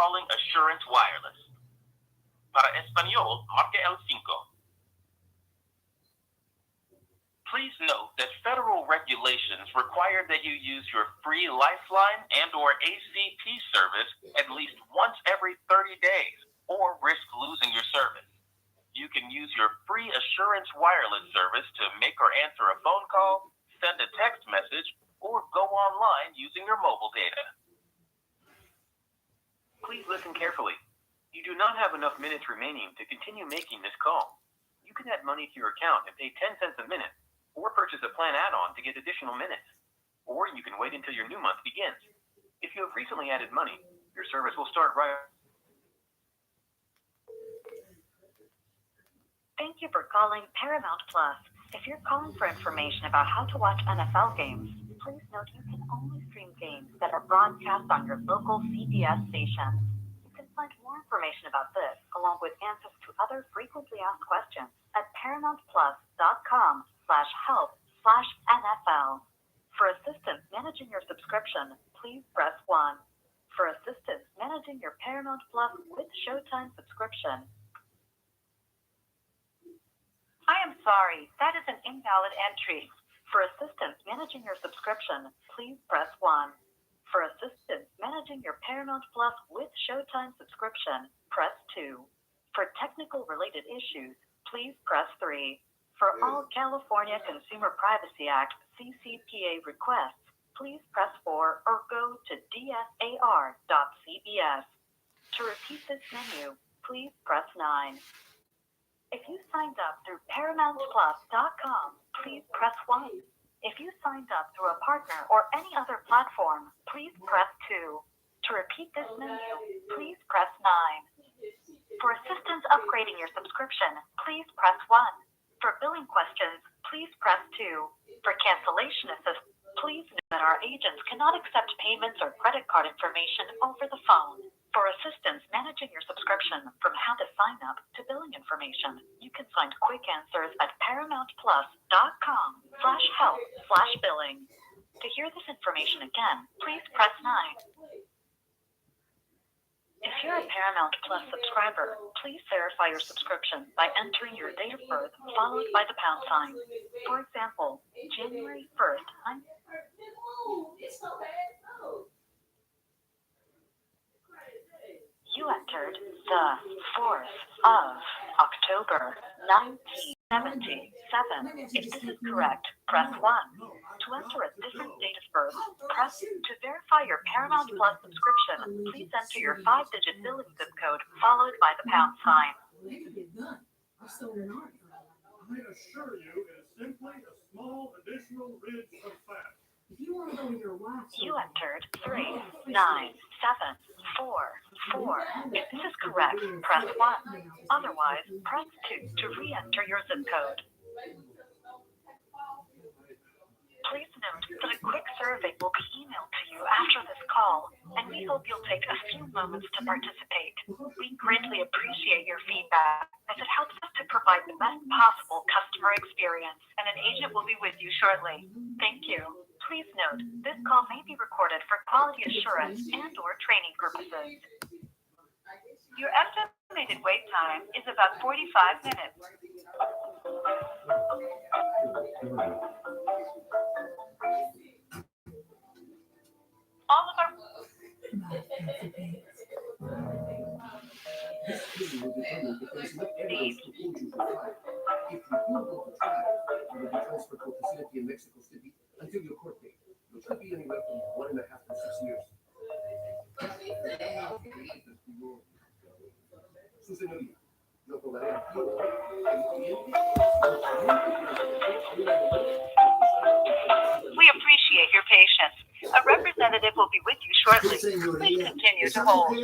calling Assurance Wireless. Para Español, marque el 5. Please note that federal regulations require that you use your free Lifeline and or ACP service at least once every 30 days or risk losing your service. You can use your free Assurance Wireless service to make or answer a phone call, send a text message, or go online using your mobile data. Please listen carefully. You do not have enough minutes remaining to continue making this call. You can add money to your account and pay 10 cents a minute, or purchase a plan add-on to get additional minutes. Or you can wait until your new month begins. If you have recently added money, your service will start right. Thank you for calling Paramount Plus. If you're calling for information about how to watch NFL games, please note you can only stream games that are broadcast on your local CBS station. You can find more information about this, along with answers to other frequently asked questions, at ParamountPlus.com/help/NFL. For assistance managing your subscription, please press 1. For assistance managing your Paramount Plus with Showtime subscription, I am sorry, that is an invalid entry. For assistance managing your subscription, please press 1. For assistance managing your Paramount Plus with Showtime subscription, press 2. For technical related issues, please press 3. For all California Consumer Privacy Act CCPA requests, please press 4 or go to dsar.cbs. To repeat this menu, please press 9. If you signed up through ParamountPlus.com, please press 1. If you signed up through a partner or any other platform, please press 2. To repeat this menu, please press 9. For assistance upgrading your subscription, please press 1. For billing questions, please press 2. For cancellation assistance, please note that our agents cannot accept payments or credit card information over the phone. For assistance managing your subscription, from how to sign up to billing information, you can find quick answers at ParamountPlus.com/help/billing. To hear this information again, please press 9. If you're a Paramount Plus subscriber, please verify your subscription by entering your date of birth followed by the pound sign. For example, January 1st, you entered the 4th of October, 1977. If this is correct, press 1. To enter a different date of birth, press 2. To verify your Paramount Plus subscription, please enter your 5-digit billing zip code followed by the pound sign. I assure you, it is simply a small additional ridge of fat. If you want to go to your wax, you entered 397444. If this is correct, press 1. Otherwise, press 2 to re-enter your zip code. Please note that a quick survey will be emailed to you after this call, and we hope you'll take a few moments to participate. We greatly appreciate your feedback, as it helps us to provide the best possible customer experience, and an agent will be with you shortly. Thank you. Please note, this call may be recorded for quality assurance and/or training purposes. Your estimated wait time is about 45 minutes. All of our needs. Transfer to a facility in Mexico City until your court date, which could be anywhere from 1.5 to 6 years. Su señoría, lo cobraré aquí. We appreciate your patience. A representative will be with you shortly. Please continue to hold.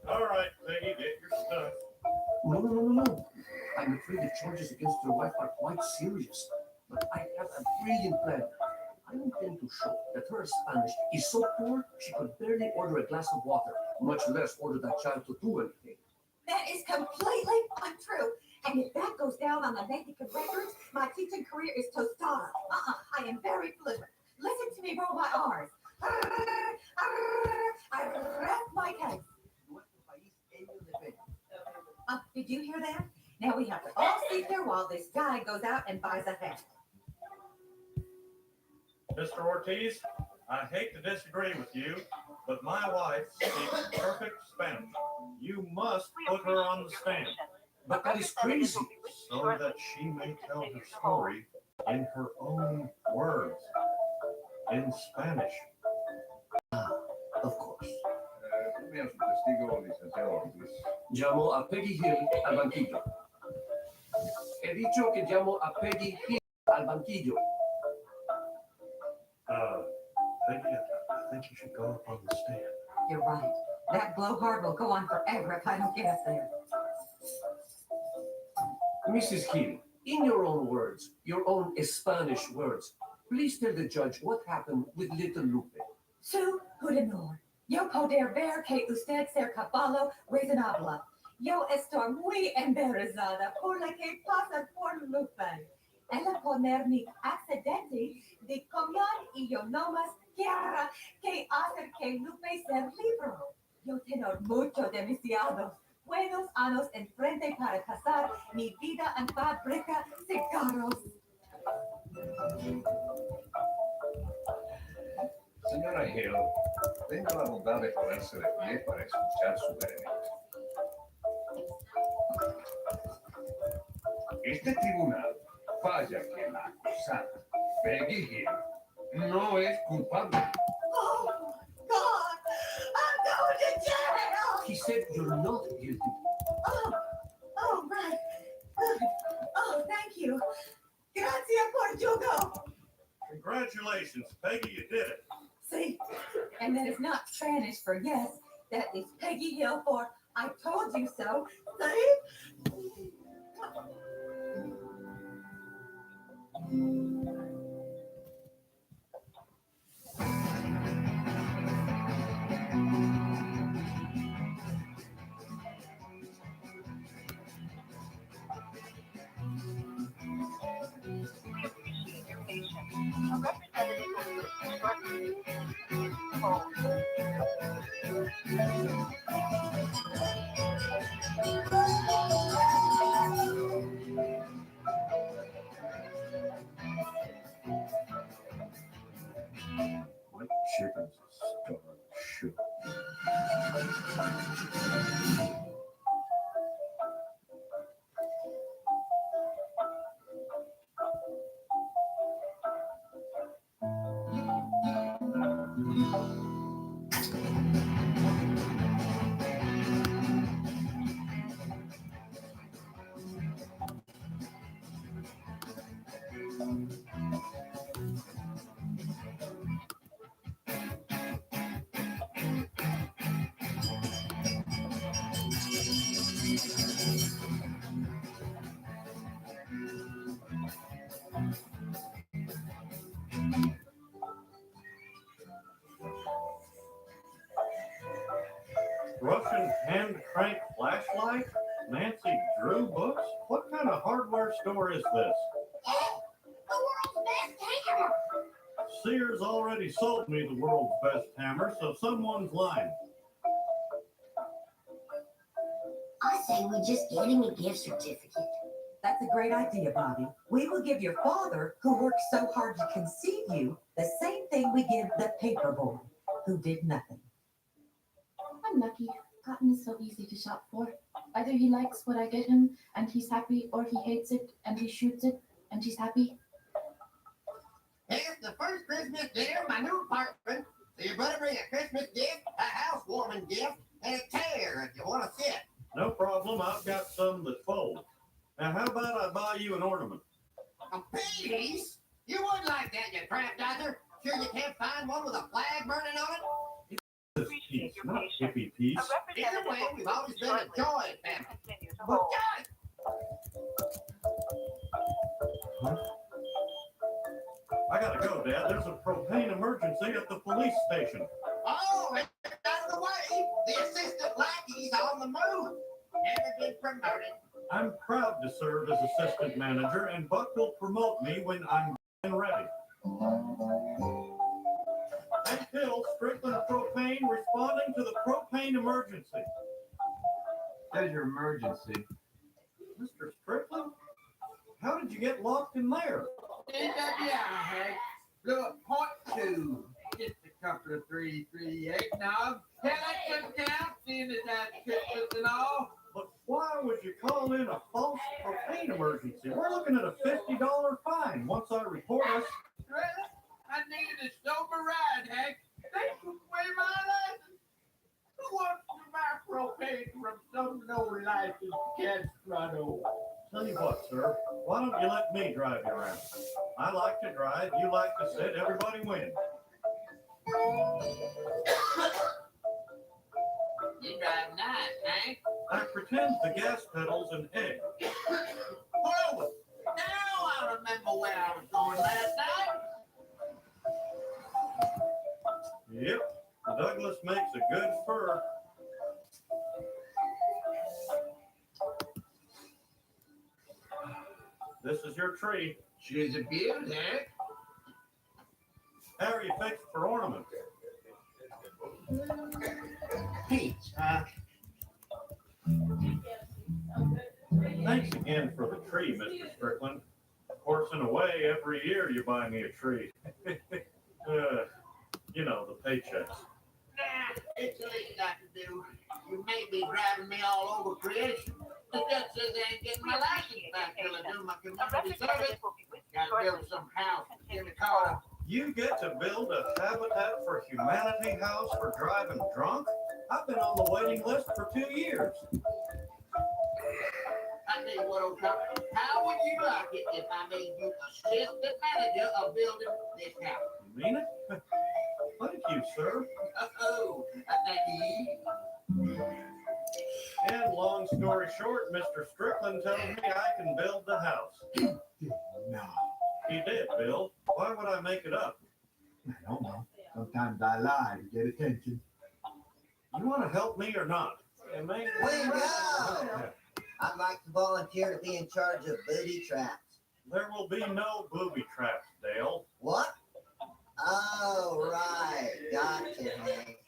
All right, Peggy, get your stuff. No. I'm afraid the charges against your wife are quite serious. But I have a brilliant plan. I intend to show that her Spanish is so poor she could barely order a glass of water. much less order that child to do anything. That is completely untrue. And if that goes down on the Native records, my teaching career is tostada. I am very fluent. Listen to me roll my R's. I rest my case. Did you hear that? Now we have to all sit here while this guy goes out and buys a hat. Mr. Ortiz, I hate to disagree with you, but my wife speaks perfect Spanish. You must put her on the stand But that is crazy. so that she may tell her story in her own words, in Spanish. Of course. Dime a su testigo, licenciado Ortiz. Llamo a Peggy Hill al banquillo. He dicho que llamo a Peggy Hill al banquillo. Peggy, I think you should go up on the stand. You're right. That blowhard will go on forever if I don't get up there. Mrs. Hill, in your own words, your own Spanish words, please tell the judge what happened with little Lupe. Su honor. Yo poder ver que usted ser caballo razonable. Yo estoy muy embarazada por lo que pasa por Lupe. Ella poner mi accidente de comunión y yo nomás quiero que hacer que Lupe sea libre. Yo tengo mucho demasiados buenos años enfrente para pasar mi vida en fábrica cigarros. Señora Hill, tenga la bondad de ponerse de pie para escuchar su veredicto. Este tribunal falla que la acusada, Peggy Hill, no es culpable. Oh, God, I'm going to jail! He said you're not guilty. Oh, right. Good. Oh, thank you. Gracias por jugo. Congratulations, Peggy, you did it. See? And that is not Spanish for yes. That is Peggy Hill for I told you so. See? We appreciate your patience. A representative will be with you shortly. Please hold. What chickens starved shook. Russian hand crank flashlight? Nancy Drew books? What kind of hardware store is this? The world's best hammer. Sears already sold me the world's best hammer, so someone's lying. I say we just get him a gift certificate. That's a great idea, Bobby. We will give your father, who worked so hard to conceive you, the same thing we give the paper boy, who did nothing. I'm lucky. Cotton is so easy to shop for. Either he likes what I get him and he's happy, or he hates it and he shoots it and he's happy. It's the first Christmas dinner in my new apartment, so you better bring a Christmas gift, a housewarming gift, and a chair if you want to sit. No problem, I've got some that fold. Now, how about I buy you an ornament? A piece? You wouldn't like that, you trap dodger. Sure you can't find one with a flag burning on it? This piece, not hippie piece. A Either representative way, will be we've with always you been a shortly. joint family. Continue to But hold. God, I gotta go, Dad. There's a propane emergency at the police station. oh, out of the way. The the move. Never been promoted. I'm proud to serve as assistant manager, and Buck will promote me when I'm ready. Until Strickland Propane responding to the propane emergency. There's your emergency. Mr. Strickland, how did you get locked in there? NWI, look, .2. Just a couple of 338 knobs. Can I come down, seeing as that's Christmas and all? But why would you call in a false propane emergency? We're looking at a $50 fine once I report us. Really? I needed a sober ride, Hank. They took away my license. Who wants to buy propane from some no-license Castrado? Tell you what, sir, why don't you let me drive you around? I like to drive, you like to sit, everybody wins. You drive nice, Hank. I pretend the gas pedal's an egg. Whoa! Now I remember where I was going last night. Yep, Douglas makes a good fur. This is your tree. She's a beauty, Hank. How are you fixed for ornaments? Peach, huh? Thanks again for the tree, Mr. Strickland. Of course, in a way, every year you buy me a tree. You know, the paychecks. Nah, it's the least I can do. You may be driving me all over creation. The judge says I ain't getting my license back till I do my community service. Gotta build some house in the car. You get to build a Habitat for Humanity house for driving drunk? I've been on the waiting list for 2 years. I tell you what, old top, how would you like it if I made you assistant manager of building this house? You mean it? Thank you, sir. Oh, thank you. And long story short, Mr. Strickland tells me I can build the house. No, He did, Bill. Why would I make it up? I don't know. Sometimes I lie to get attention. You want to help me or not? Yeah, man. Way to go! I'd like to volunteer to be in charge of booty traps. There will be no booby traps, Dale. What? Oh, right. Gotcha, Hank.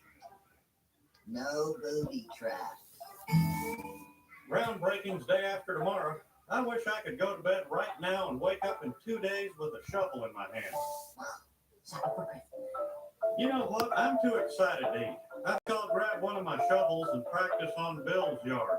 No booby traps. Groundbreaking's day after tomorrow. I wish I could go to bed right now and wake up in 2 days with a shovel in my hand. You know what? I'm too excited to eat. I think I'll grab one of my shovels and practice on Bill's yard.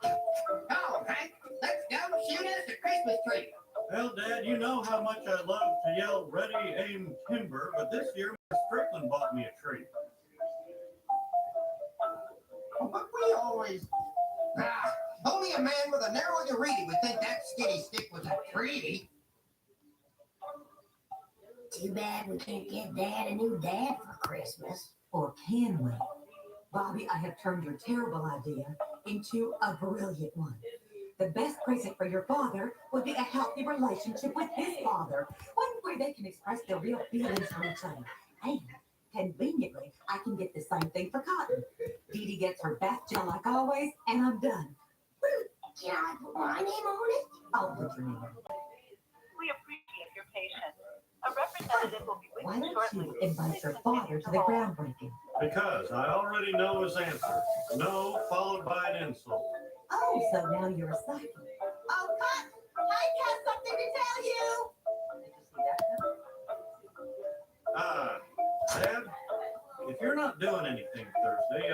Oh, Hank, let's go shoot us a Christmas tree. Well, Dad, you know how much I love to yell, ready, aim, timber, but this year Mr. Strickland bought me a tree. But we always... only a man with a narrow urethra would think that skinny stick was a tree. Too bad we can't get Dad a new dad for Christmas. Or can we? Bobby, I have turned your terrible idea into a brilliant one. The best present for your father would be a healthy relationship with his father, one where they can express their real feelings for each other. And conveniently, I can get the same thing for Cotton. Dee Dee gets her bath gel like always, and I'm done. Can I put my name on it? I'll put your name on it. We appreciate your patience. A representative will be with Why you don't shortly. you invite your father to the groundbreaking? Because I already know his answer. No, followed by an insult. Oh, so now you're a psychic. Oh, Cotton, I got something to tell you. Dad, if you're not doing anything Thursday,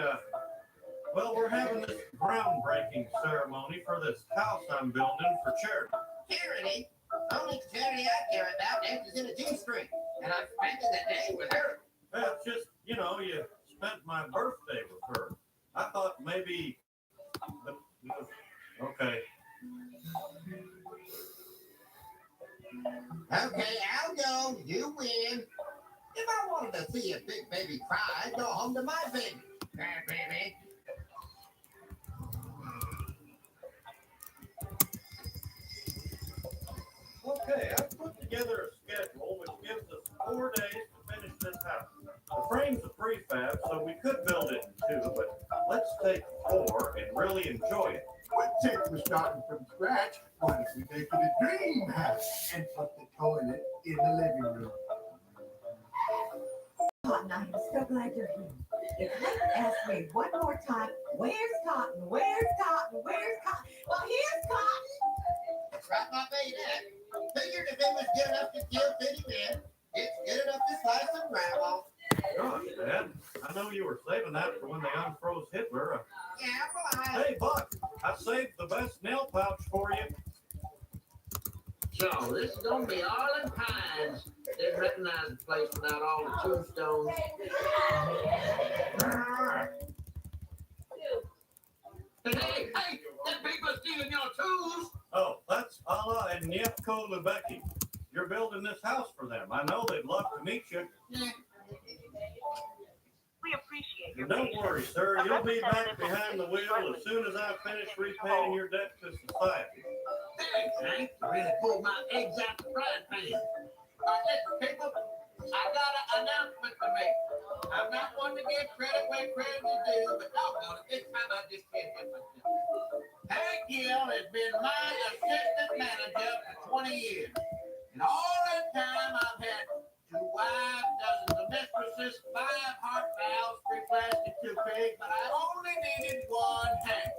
well, we're having this groundbreaking ceremony for this house I'm building for charity. Charity? Only charity I care about dances in a G-string, and I'm spending the day with her. Well, it's just, you know, you spent my birthday with her. I thought maybe... Okay. Okay, I'll go. You win. If I wanted to see a big baby cry, I'd go home to my baby. Cry, baby. Okay, I've put together a schedule which gives us 4 days to finish this house. The frame's a prefab, so we could build it in two, but let's take four and really enjoy it. Since we're starting from scratch, why don't we make it a dream house and put the toilet in the living room? Cotton, I'm so glad you're here. If you ask me one more time, where's Cotton? Where's Cotton? Where's Cotton? Well, here's Cotton. Right, my baby. Figured if it was good enough to kill 50 men, it's good enough to slice some grandma. Gosh, Dad, I know you were saving that for when they unfroze Hitler. Yeah, well, Hey, Buck, I saved the best nail pouch for you. So, this is gonna be Arlen Pines. Didn't recognize the place without all the tombstones. Hey, that people are stealing your tools. Oh, that's Alla and Yevko Lebecki. You're building this house for them. I know they'd love to meet you. We appreciate your Don't patience. worry, sir. A You'll be back representative will behind the be wheel shortly. as soon as I finish repaying your debt to society. Thanks, Hank. You really pulled my eggs out the frying pan. Listen, people, I got an announcement to make. I'm not one to give credit where credit is due, but doggone it, this time I just can't help myself. Hank Gill has been my assistant manager for 20 years. And all that time I've had 2 wives, dozens of mistresses, 5 heart valves, 3 plastic toupees, but I only needed 1 Hank.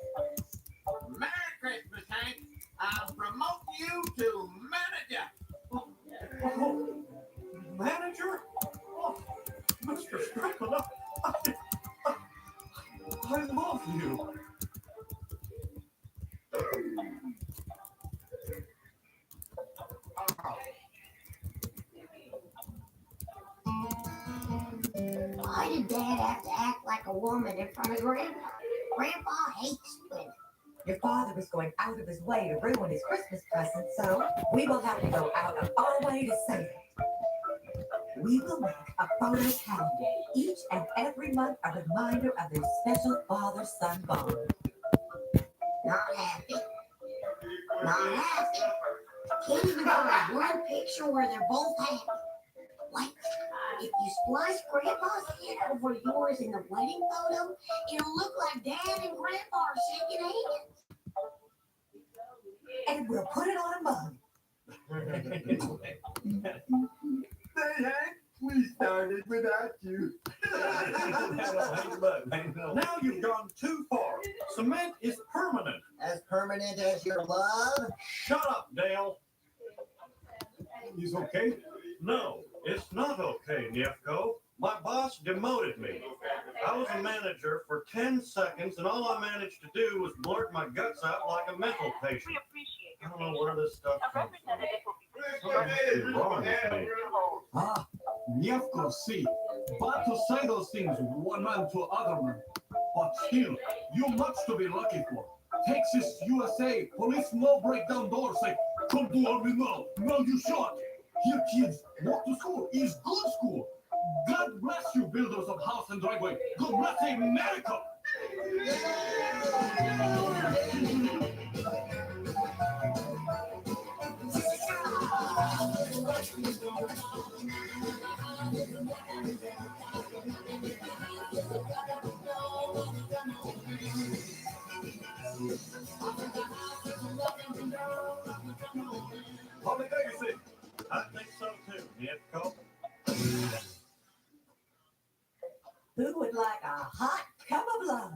Merry Christmas, Hank. I'll promote you to manager. Oh, manager? Oh, Mr. Strickland, I love you. Why did Dad have to act like a woman in front of Grandpa? Grandpa hates women. Your father was going out of his way to ruin his Christmas present, so we will have to go out of our way to save it. We will make a photo calendar each and every month, a reminder of their special father-son bond. Not happy. Not happy. Can't even find one picture where they're both happy. Like, if you splice Grandpa's head over yours in the wedding photo, it'll look like Dad and Grandpa are shaking hands. And we'll put it on a mug. Say, Hank, we started without you. Now you've gone too far. Cement is permanent. As permanent as your love? Shut up, Dale. He's okay? No, it's not okay, Niefko. My boss demoted me. I was a manager for 10 seconds, and all I managed to do was blurt my guts out like a mental patient. We appreciate I your don't know patience. where this stuff A comes from. representative will be with you Something must be wrong with me. Ah, Nievko, see. Bad to say those things, one man to other man. But still, you much to be lucky for. Texas, USA, police no break down doors, say, come to army now, now you shot. Here, kids, walk to school is good school. God bless you, builders of house and driveway. God bless America. Public legacy. I think so too, Niefko. Who would like a hot cup of love?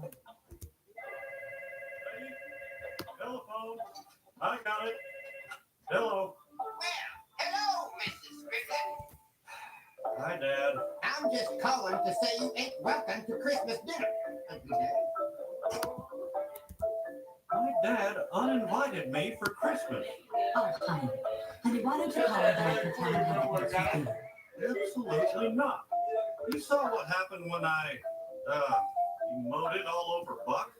Telephone. I got it. Hello. Hello, Mrs. Strickland. Hi, Dad. I'm just calling to say you ain't welcome to Christmas dinner. My dad uninvited me for Christmas. Oh, honey. Honey, why don't you call him back and tell him how much you feel? Absolutely not. You saw what happened when I, mowed it all over Buck?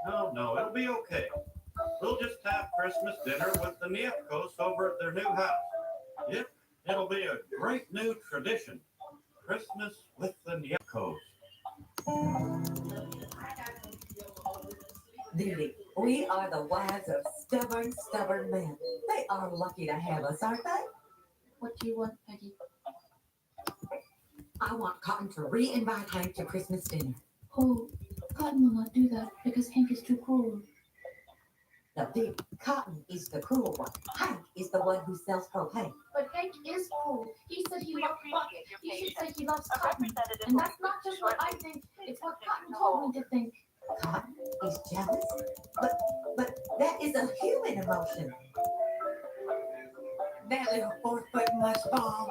No, it'll be okay. We'll just have Christmas dinner with the Niefkos over at their new house. Yep, it'll be a great new tradition. Christmas with the Niefkos. Didi, we are the wives of stubborn men. They are lucky to have us, aren't they? What do you want, Peggy? I want Cotton to re-invite Hank to Christmas dinner. Oh, Cotton will not do that because Hank is too cruel. No, Dee, Cotton is the cruel one. Hank is the one who sells propane. But Hank is cruel. He said he We loves appreciate your He should patience. say he loves A Cotton. representative And will that's be not with just you what I shortly. think. Please It's what continue Cotton to told hold. me to think. Cotton is jealous? But that is a human emotion. That little 4-foot mushball.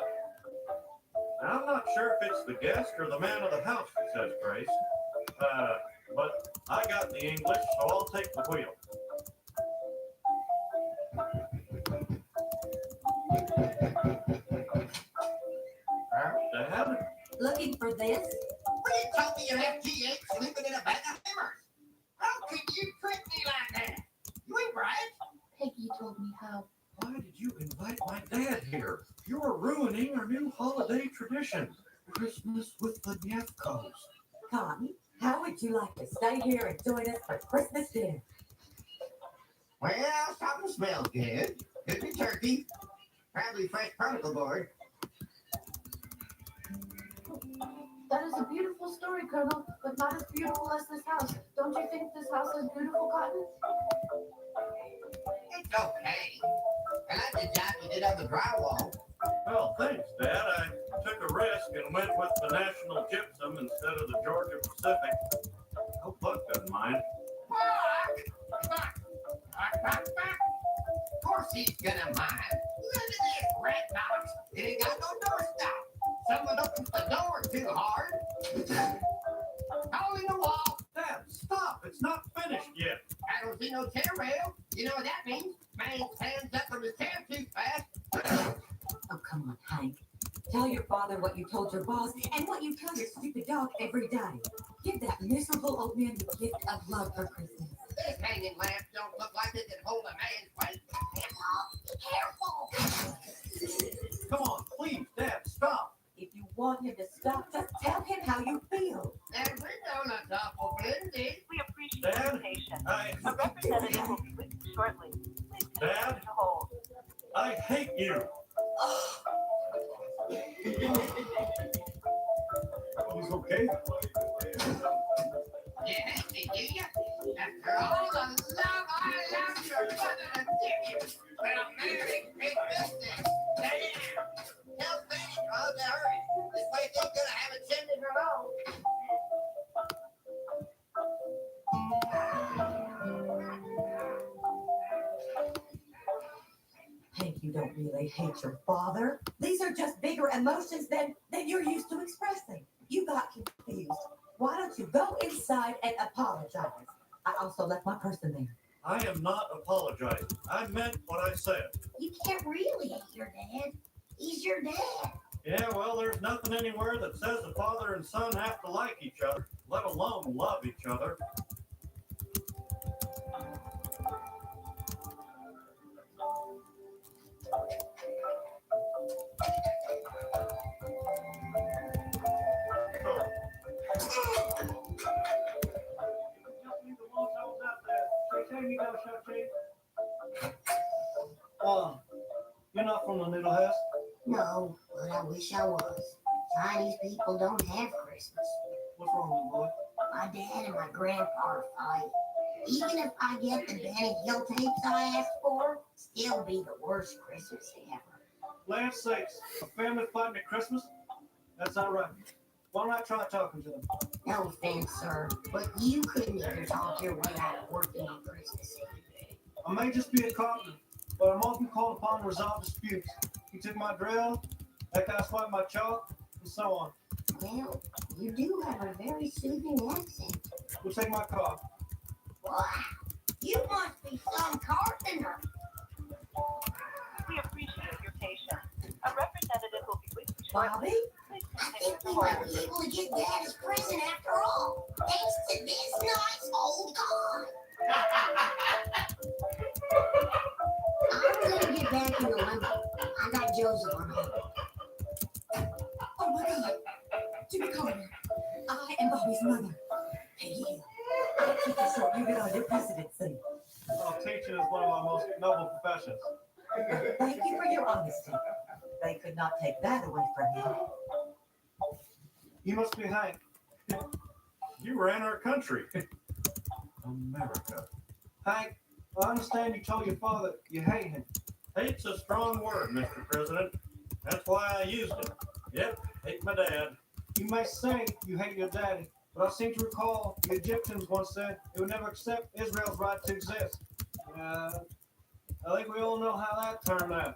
I'm not sure if it's the guest or the man of the house that says grace. But I got the English, so I'll take the wheel. Dad? Looking for this? Well, you told me you have G8 sleeping in a bag of hammers. How could you trick me like that? You ain't right. Peggy told me how. Why did you invite my dad here? You're ruining our new holiday tradition. Christmas with the Nyefkos. Cotton, how would you like to stay here and join us for Christmas dinner? Well, something smells good. Could be turkey. Probably fresh particle board. That is a beautiful story, Colonel, but not as beautiful as this house. Don't you think this house is beautiful, Cotton? It's okay. I like the job you did on the drywall. Well, thanks, Dad. I took a risk and went with the National Gypsum instead of the Georgia Pacific. Hope Buck doesn't mind. Buck! Of course he's gonna mind. Look at this rat box. It ain't got no doorstop. Someone opens the door too hard. Hole in the wall. Dad, stop. It's not finished yet. I don't see no chair rail. You know what that means? Man stands up from his chair too fast. Oh, come on, Hank. Tell your father what you told your boss and what you tell your stupid dog every day. Give that miserable old man the gift of love for Christmas. This hanging lamp don't look like it can hold a man's weight. Be careful. Come on, please, Dad, stop. If you want him to stop, just tell him how you feel. And we know not awful blended. We appreciate Dad, your patience. I- A representative will be with you shortly. Please continue Dad? to hold. I hate you. He's okay. You hate me, do you? After all the love I love your mother to give you. Well, Merry Christmas. Damn. Tell Santa Claus to hurry. This place ain't gonna have a chimney for long. Hank, you don't really hate your father. These are just bigger emotions than you're used to expressing. You got confused. Why don't you go inside and apologize? I also left my purse in there. I am not apologizing. I meant what I said. You can't really hate your dad. He's your dad. Yeah, well, there's nothing anywhere that says the father and son have to like each other, let alone love each other. You're not from the Little House? No, but I wish I was. Chinese people don't have Christmas. What's wrong, little boy? My dad and my grandpa fight. Even if I get the Benny Hill tapes I asked for, still be the worst Christmas ever. Land's sakes, a family fighting at Christmas? That's not right. Why don't I try talking to them? No offense, sir, but you couldn't even talk your way out of working on Christmas Eve. I may just be a carpenter, but I'm often called upon to resolve disputes. You took my drill, that guy swiped my chalk, and so on. Well, you do have a very soothing accent. We'll take my car. Wow, you must be some carpenter. We appreciate your patience. A representative will be with you shortly. Bobby? Please I continue think to we hold. might be able to get Dad his present after all, thanks to this nice old car. I'm gonna get back in the limo. I got Joseph on hold. Oh my God. Jimmy Carter. I am Bobby's mother. Peggy Hill. I keep you so you get on your presidency. Well, teaching is one of my most noble professions. Thank you for your honesty. They could not take that away from you. You must be Hank. You ran our country. America. Hank, I understand you told your father you hate him. Hate's a strong word, Mr. President. That's why I used it. Yep, hate my dad. You may say you hate your daddy, but I seem to recall the Egyptians once said they would never accept Israel's right to exist. I think we all know how that turned out.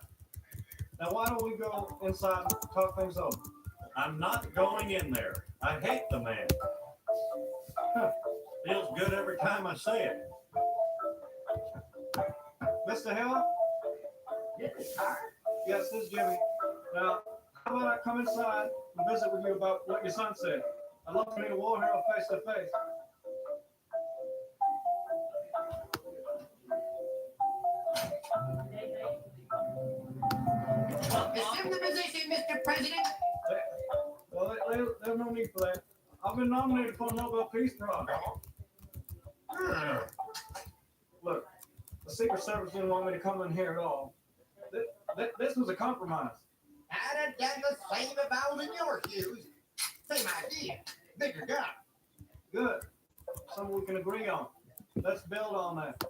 Now, why don't we go inside and talk things over? I'm not going in there. I hate the man. Feels good every time I say it. Mr. Hill? Yes, sir. Yes, this is Jimmy. Now, how about I come inside and visit with you about what your son said? I'd love to meet a war hero face to face. Assume the position, Mr. President. Well, there's no need for that. I've been nominated for a Nobel Peace Prize. Look, the Secret Service didn't want me to come in here at all. This was a compromise. I'd have done the same if I was in your shoes. Same idea. Bigger gun. Good. Something we can agree on. Let's build on that.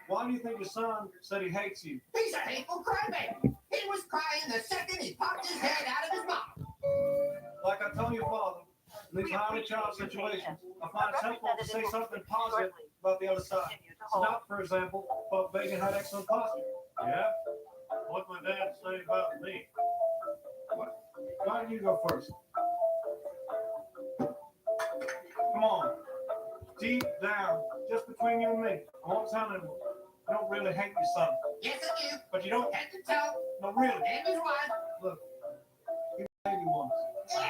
Why do you think your son said he hates you? He's a hateful crybaby. He was crying the second he popped his head out of his mouth. Like I told your father, in these highly charged situations, I find it helpful to say something positive about the other side. Snout, for example, thought Bacon had excellent posture. Yeah? What'd my dad say about me? Why don't you go first? Come on. Deep down, just between you and me, I won't tell anyone. I don't really hate your son. Yes, I do. But you don't? Head to toe. No, really. And his wife. Look, you baby once.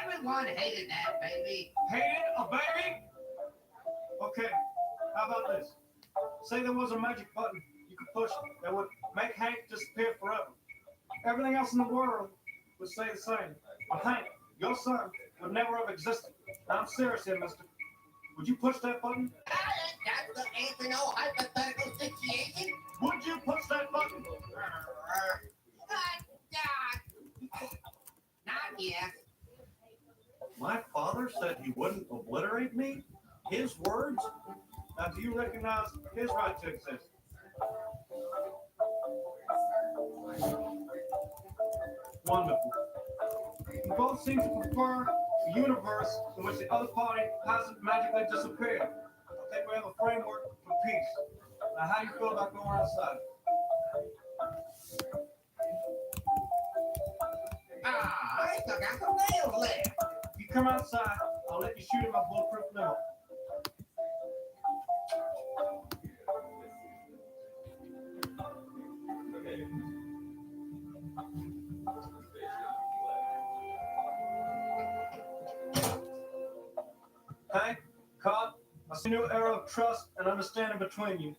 Everyone hated that baby. Hated a baby? Okay, how about this? Say there was a magic button you could push that would make Hank disappear forever. Everything else in the world would stay the same. But Hank, your son, would never have existed. Now, I'm serious here, mister. Would you push that button? That's the answer, no hypothetical situation. Would you push that button? Not yet. My father said he wouldn't obliterate me? His words? Now, do you recognize his right to exist? Wonderful. You both seem to prefer a universe in which the other party hasn't magically disappeared. I think we have a framework for peace. Now, how do you feel about going outside? I still got some nails left. If you come outside, I'll let you shoot in my bulletproof limo. Hank, Cobb, I see a new era of trust and understanding between you.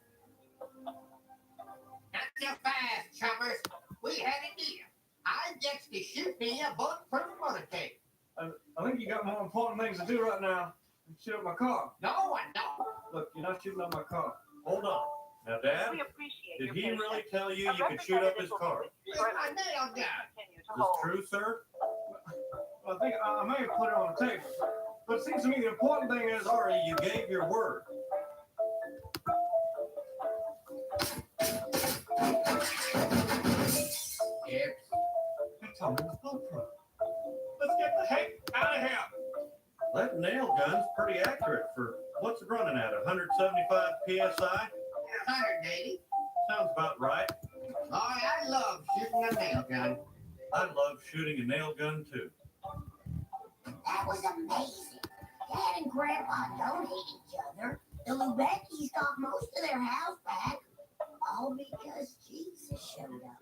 Not so fast, choppers. We had a deal. I gets to shoot me a bulletproof motor tape. I think you got more important things to do right now than shoot up my car. No, I don't. Look, you're not shooting up my car. Hold on. Now, Dad, We appreciate did your he patience. really tell you A you could shoot up his representative will be car? with you It's shortly. my nail gun. Continue to Is this hold. true, sir? I think I may have put it on the table. But it seems to me the important thing is, Sorry, you gave your word. Yep. they told me it was bulletproof. Let's get the heck out of here. That nail gun's pretty accurate for what's it running at? 175 psi? 180. Sounds about right. Boy, I love shooting a nail gun. I love shooting a nail gun too. That was amazing. Dad and Grandpa don't hate each other. The Lubeckis got most of their house back, all because Jesus showed up.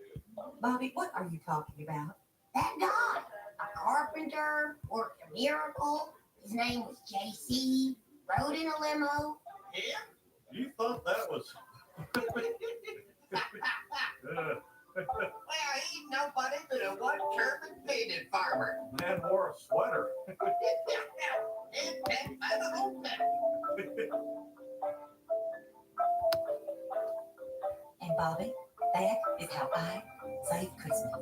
Bobby, what are you talking about? That guy, a carpenter, worked a miracle. His name was JC, rode in a limo. Yeah? You thought that was... Well, he's nobody but a one-turban painted farmer. Man wore a sweater. And pet by the whole pet. And Bobby, that is how I save Christmas.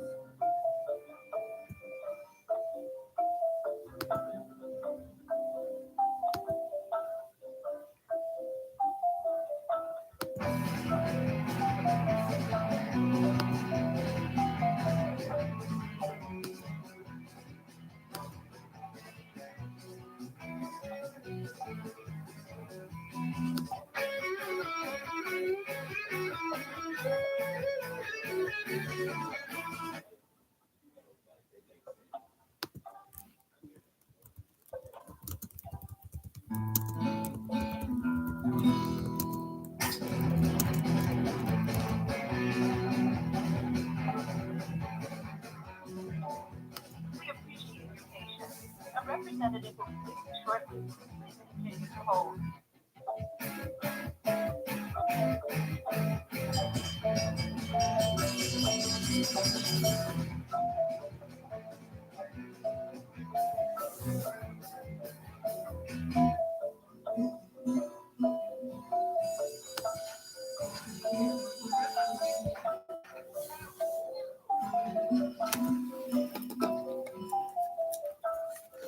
We appreciate your patience. A representative will be with you shortly. Please continue to hold.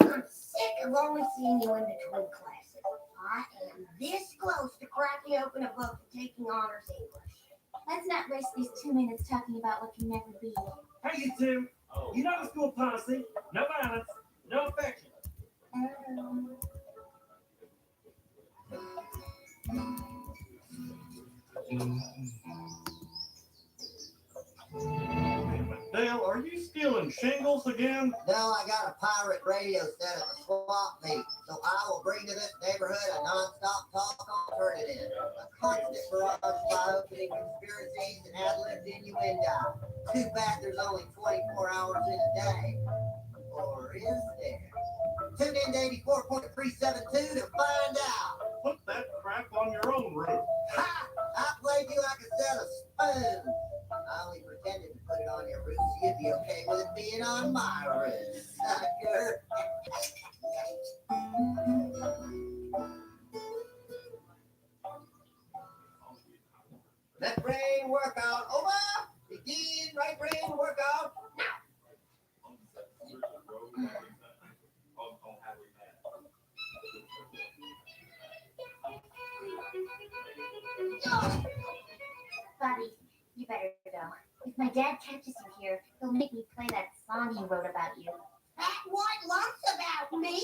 I'm sick of only seeing you in between classes. I am this close to cracking open a book and taking honors English. Let's not waste these 2 minutes talking about what can never be. Hey, you two. You know the school policy. No violence, no affection. Dale, are you stealing shingles again? No, I got a pirate radio set at the swap meet, so I will bring to this neighborhood a non-stop talk alternative. A constant barrage by opening conspiracies and ad-libbed innuendo. Too bad there's only 24 hours in a day. Or is there? Tune in to 84.372 to find out. Put that crap on your own roof. Ha! I played you like a set of spoons. I only pretended to put it on your roof so you'd be okay with it being on my roof, sucker. Left brain workout over. Begin right brain workout now. Bobby, you better go. If my dad catches you here, he'll make me play that song he wrote about you. That what lumps about me?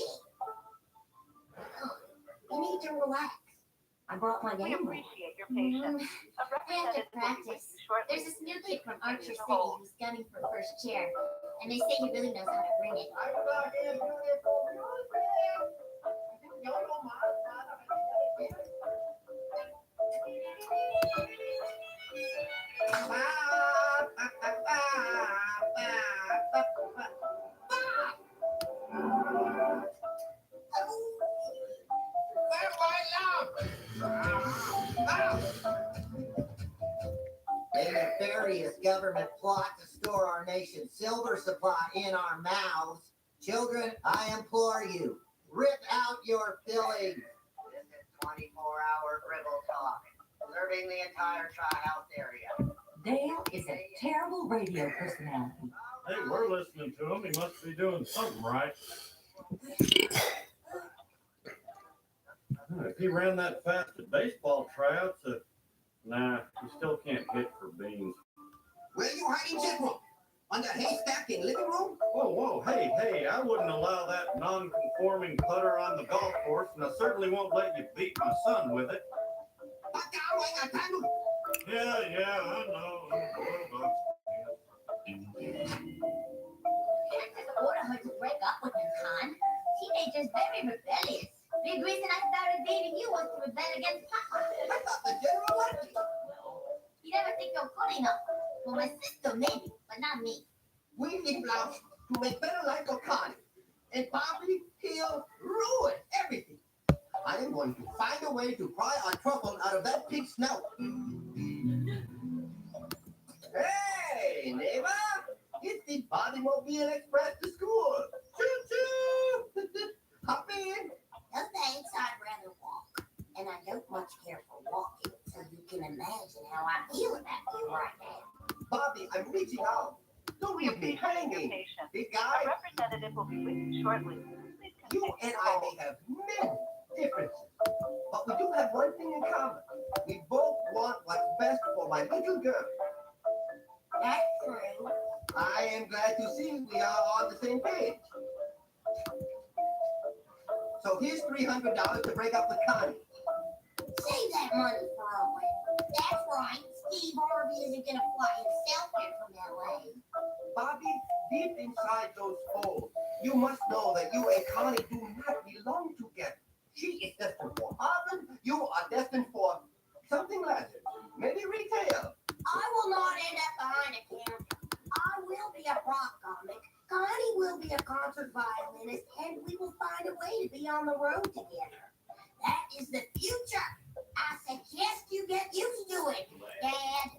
You need to relax. I brought my We game. appreciate your patience. A We have to representative will be with practice. you shortly. There's this new kid from Please Archer continue to City hold. who's gunning for first chair, and they say he really knows how to bring it. A nefarious government plot to store our nation's silver supply in our mouths. Children, I implore you, rip out your fillings. This is 24-hour Gribble Talk, serving the entire Tri-House area. Dale is a terrible radio personality. Hey, we're listening to him. He must be doing something right. If he ran that fast at baseball tryouts, nah, he still can't hit for beans. Where you hiding, General? Under haystack in living room? Whoa, hey, I wouldn't allow that non-conforming putter on the golf course, and I certainly won't let you beat my son with it. Yeah, I know. Parents order her to break up with him, Khan. Teenager's very rebellious. Big reason I started dating you was to rebel against Papa. I thought the General liked you. You never think you're good enough. Well, my sister maybe, but not me. We need Blouch to make better life for Connie. And Bobby, he'll ruin everything. I am going to find a way to pry our truffle out of that pig's snout. Hey, neighbor! It's the Bodymobile Express to school. Choo-choo! Hop in. No thanks, I'd rather walk. And I don't much care for walking, so you can imagine how I feel about you right now. Bobby, I'm reaching out. Don't leave me Your hanging. patience. Big A guy, representative will be with you shortly. Please you continue and to I hold. may have many differences, but we do have one thing in common. We both want what's best for my little girl. That's true. I am glad to see we are on the same page. So here's $300 to break up with Connie. Save that money for a wedding. That's right. Steve Harvey isn't gonna fly himself in from LA. Bobby, deep inside those folds, you must know that you and Connie do not belong together. She is destined for Harvard. You are destined for something less. Maybe retail. I will not end up behind a counter. I will be a rock comic. Connie will be a concert violinist, and we will find a way to be on the road together. That is the future. I suggest you get used to it, Dad.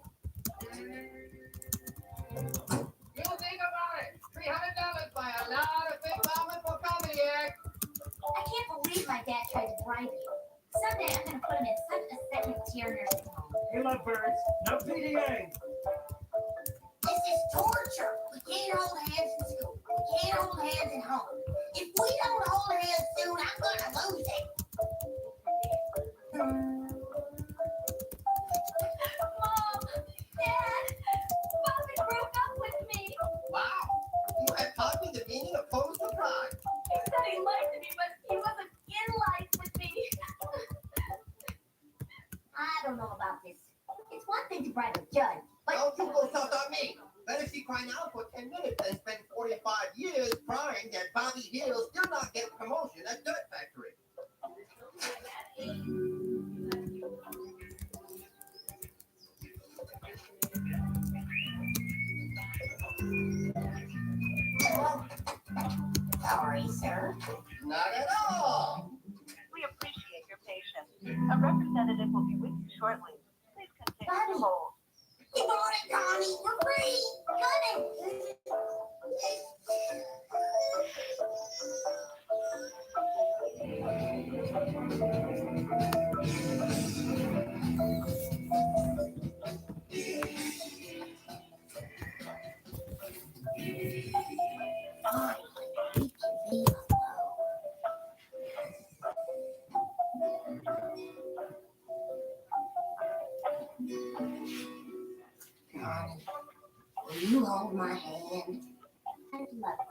You think about it. $300 by a lot of big mama for comedy act. I can't believe my dad tried to bribe you. Someday I'm gonna put him in such a second-tier nursing home. Hey, lovebirds, no PDA. This is torture. We can't hold hands in school. We can't hold hands at home. If we don't hold hands soon, I'm gonna lose it. Mom, Dad, Bobby broke up with me. Wow. You have taught me the meaning of total surprise. He said he liked me, but he wasn't in life with me. I don't know about this. It's one thing to bribe a judge, but Don't you go start on me. Better she cry now for 10 minutes than spend 45 years crying that Bobby Hill still not get promotion at Dirt Factory. Sorry, sir. Not at all. We appreciate your patience. A representative will be with you shortly. Please continue to hold. You bought it, Connie. We're free. Connie. Fine. We can be Connie, will you hold my hand? I'd love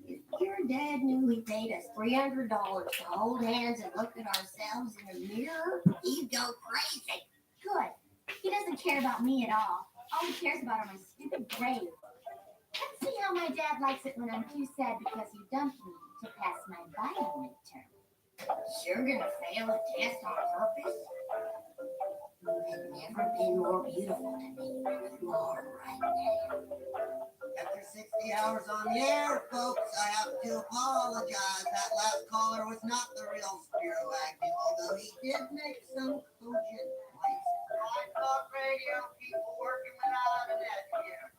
If your dad knew he paid us $300 to hold hands and look at ourselves in a mirror, he'd go crazy. Good. He doesn't care about me at all. All he cares about are my stupid grades. Let's see how my dad likes it when I'm too sad because you dumped me to pass my bio midterm. You're gonna fail a test on purpose? You have never been more beautiful to me than you are right now. After 60 hours on the air, folks, I have to apologize. That last caller was not the real Spiro Agnew, although he did make some cogent points. I thought radio people working without an edge here.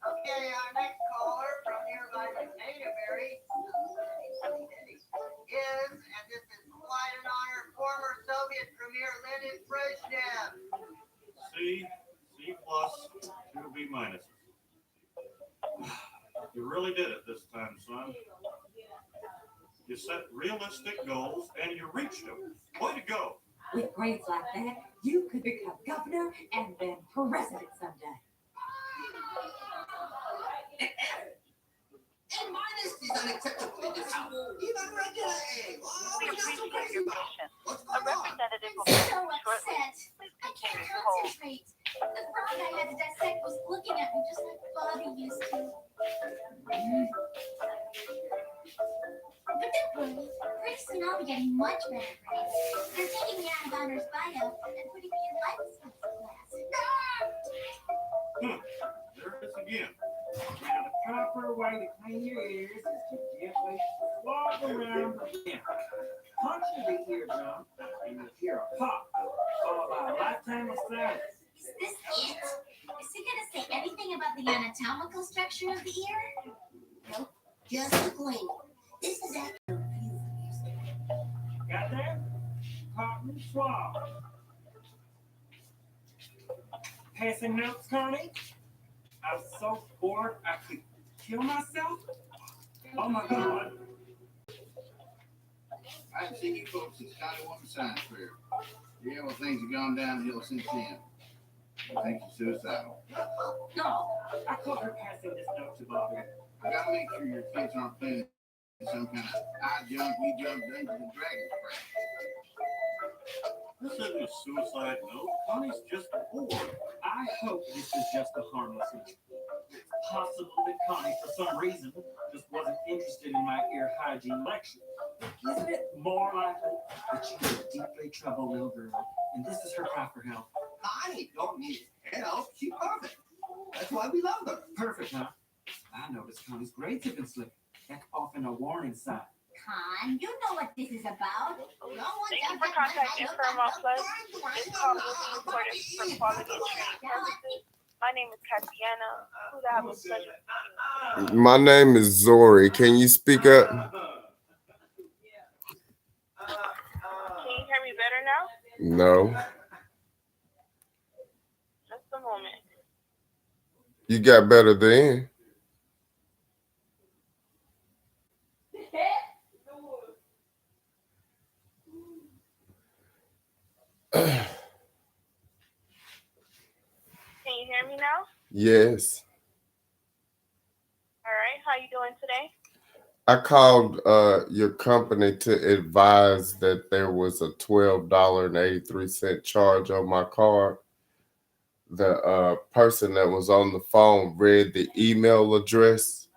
Okay, our next caller from nearby Mayberry is, and this is quite an honor, former Soviet Premier Leonid Brezhnev. C, C plus, 2 B minuses. You really did it this time, son. You set realistic goals and you reached them. Way to go. With grades like that, you could become governor and then president someday. A minus is unacceptable in this house. Even regular A. Oh, We we're not so appreciate crazy your about it. patience. What's A going on? representative will I'm be with so you shortly. upset. Please I can't continue to hold. concentrate. The frog I had to dissect was looking at me just like Bobby used to. But don't worry. Pretty soon I'll be getting much better grades. They're taking me out of honors bio and putting me in life skills class. There it is again. Now, the proper way to clean your ears is to gently slog around the rim. Puncture the eardrum, and you'll hear a pop, followed by a lifetime of silence. Is this it? Is he gonna say anything about the anatomical structure of the ear? Nope. Just the cleaning. This is actually Got that? Cotton swab. Passing notes, Connie? I was so bored I could kill myself. Oh my God. haven't seen you folks since Scotty won the science fair. Yeah, well, things have gone downhill since then. I think you're suicidal. No, I caught her passing this note to Bobby. I gotta make sure your kids aren't playing some kind of high jump, we jump, Dungeons and Dragons crap. This isn't a suicide note. Connie's just bored. I hope this is just a harmless one. It's possible that Connie, for some reason, just wasn't interested in my ear hygiene lecture. Isn't it more likely that she's a deeply troubled little girl, and this is her cry for help? Connie don't need help. She's perfect. That's why we love her. Perfect, huh? I noticed Connie's grades have been slipping. That's often a warning sign. Con, you know what this is about. No one Thank you for contacting Paramount Plus. This call will be recorded for quality and training purposes. My name is Tatiana. Who do I have a pleasure? My name is Zori. Can you speak up? Can you hear me better now? No. Just a moment. You got better then. Can you hear me now? Yes. All right. How you doing today? I called your company to advise that there was a $12.83 charge on my card. The person that was on the phone read the email address,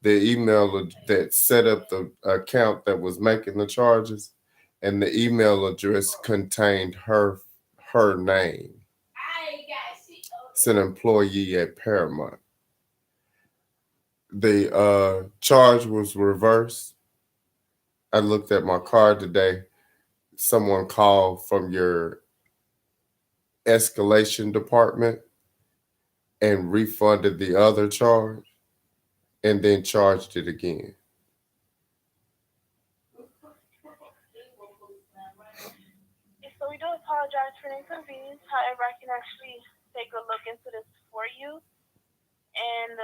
that set up the account that was making the charges, and the email address contained her name. It's an employee at Paramount. The charge was reversed. I looked at my card today. Someone called from your escalation department and refunded the other charge and then charged it again. So we do apologize for the inconvenience. However, I can actually take a look into this for you. And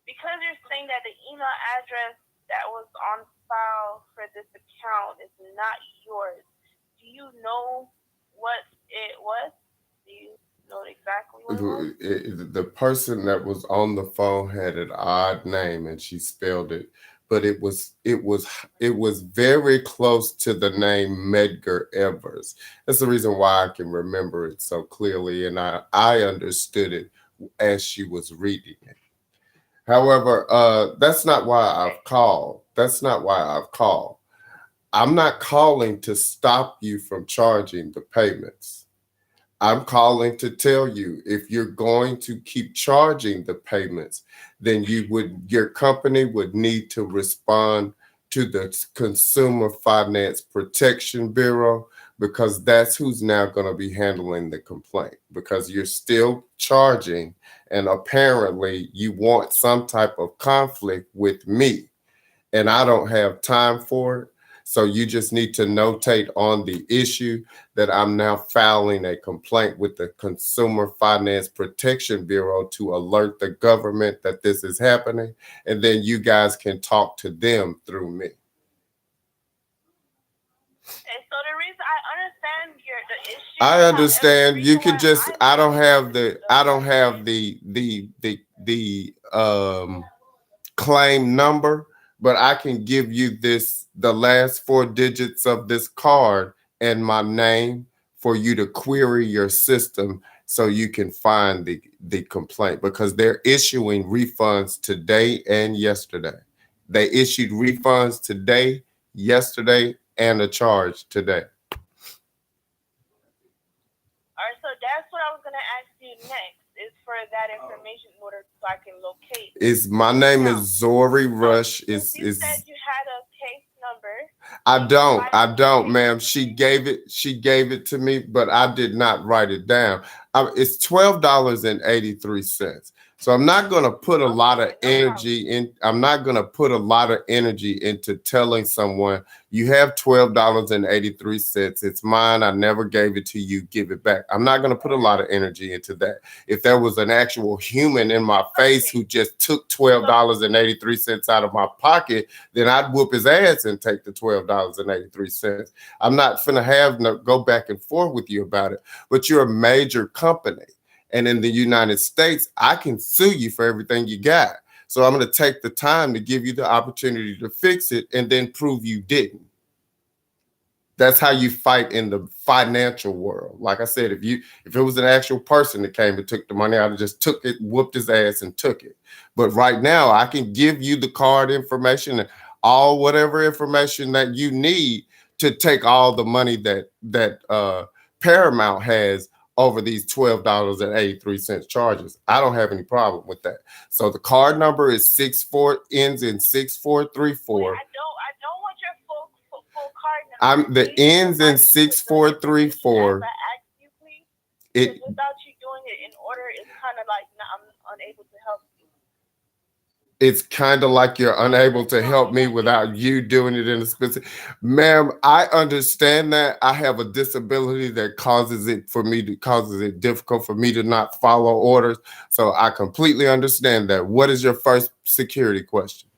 because you're saying that the email address that was on file for this account is not yours, do you know what it was? Do you know exactly what it was? The person that was on the phone had an odd name and she spelled it, but it was very close to the name Medgar Evers. That's the reason why I can remember it so clearly, and I understood it as she was reading it. However, that's not why I've called. I'm not calling to stop you from charging the payments. I'm calling to tell you, if you're going to keep charging the payments, then your company would need to respond to the Consumer Finance Protection Bureau, because that's who's now going to be handling the complaint, because you're still charging and apparently you want some type of conflict with me and I don't have time for it. So you just need to notate on the issue that I'm now filing a complaint with the Consumer Finance Protection Bureau to alert the government that this is happening, and then you guys can talk to them through me. And so the reason I understand the issue. I understand. You could just. I don't have the claim number, but I can give you the last 4 digits of this card and my name for you to query your system so you can find the complaint, because they're issuing refunds today and yesterday. They issued refunds today, yesterday, and a charge today. All right, so that's what I was going to ask you next, is for that information in order so I can locate. My name is Zori Rush. You said you had a case number. I don't, ma'am. She gave it to me, but I did not write it down. It's $12.83. So I'm not going to put a lot of Okay, no problem. energy in. I'm not going to put a lot of energy into telling someone you have $12.83. It's mine. I never gave it to you. Give it back. I'm not going to put a lot of energy into that. If there was an actual human in my face who just took $12.83 out of my pocket, then I'd whoop his ass and take the $12.83. I'm not finna have no go back and forth with you about it. But you're a major company. And in the United States, I can sue you for everything you got. So I'm going to take the time to give you the opportunity to fix it and then prove you didn't. That's how you fight in the financial world. Like I said, if it was an actual person that came and took the money, I'd have just took it, whooped his ass and took it. But right now, I can give you the card information and all whatever information that you need to take all the money that Paramount has over these $12.83 charges. I don't have any problem with that. So the card number is 64 ends in 6434. I don't want your full card number. The ends in 6434. I asked you, please. It Without you doing it in order, it's kind of like I'm unable to help you. It's kind of like you're unable to help me without you doing it in a specific. Ma'am, I understand that. I have a disability that causes it difficult for me to not follow orders. So I completely understand that. What is your first security question?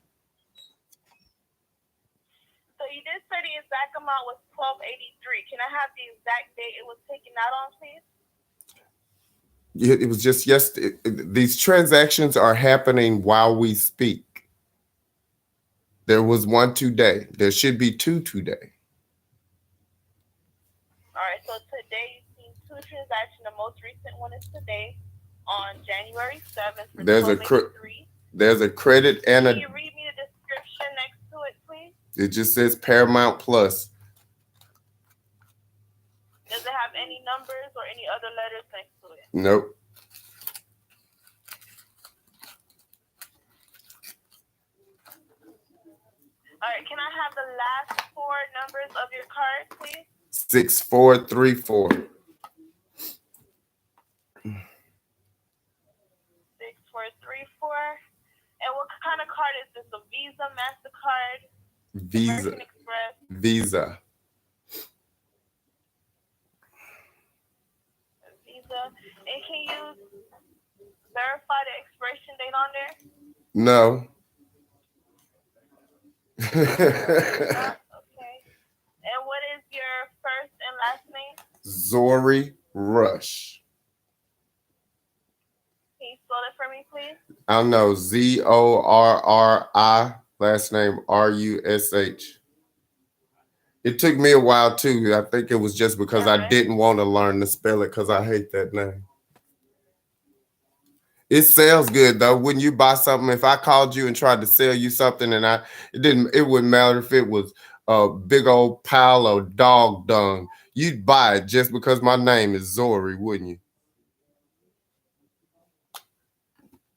So you did say the exact amount was $12.83. Can I have the exact date it was taken out on, please? It was just yesterday. These transactions are happening while we speak. There was one today. There should be two today. All right, so today you've seen two transactions. The most recent one is today on January 7th for There's a credit and Can you read me the description next to it, please? It just says Paramount Plus. Does it have any numbers or any other letters next to it? Nope. All right, can I have the last four numbers of your card, please? 6434. 6434. And what kind of card is this? A Visa, MasterCard, Visa. American Express? Visa. Visa. And can you verify the expiration date on there? No. Okay. And what is your first and last name? Zori Rush. Can you spell it for me, please? I know. Zorri. Last name Rush. It took me a while too. I think it was just because I didn't want to learn to spell it because I hate that name. It sells good though. When you buy something, if I called you and tried to sell you something and it wouldn't matter if it was a big old pile of dog dung. You'd buy it just because my name is Zori, wouldn't you?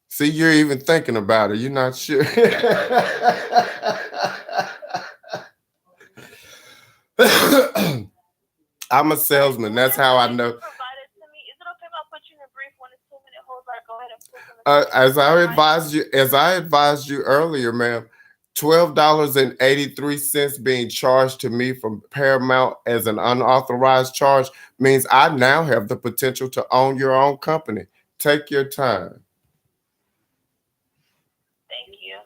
See, you're even thinking about it. You're not sure. I'm a salesman. That's how I know. As I advised you earlier, ma'am, $12.83 being charged to me from Paramount as an unauthorized charge means I now have the potential to own your own company. Take your time. Thank you.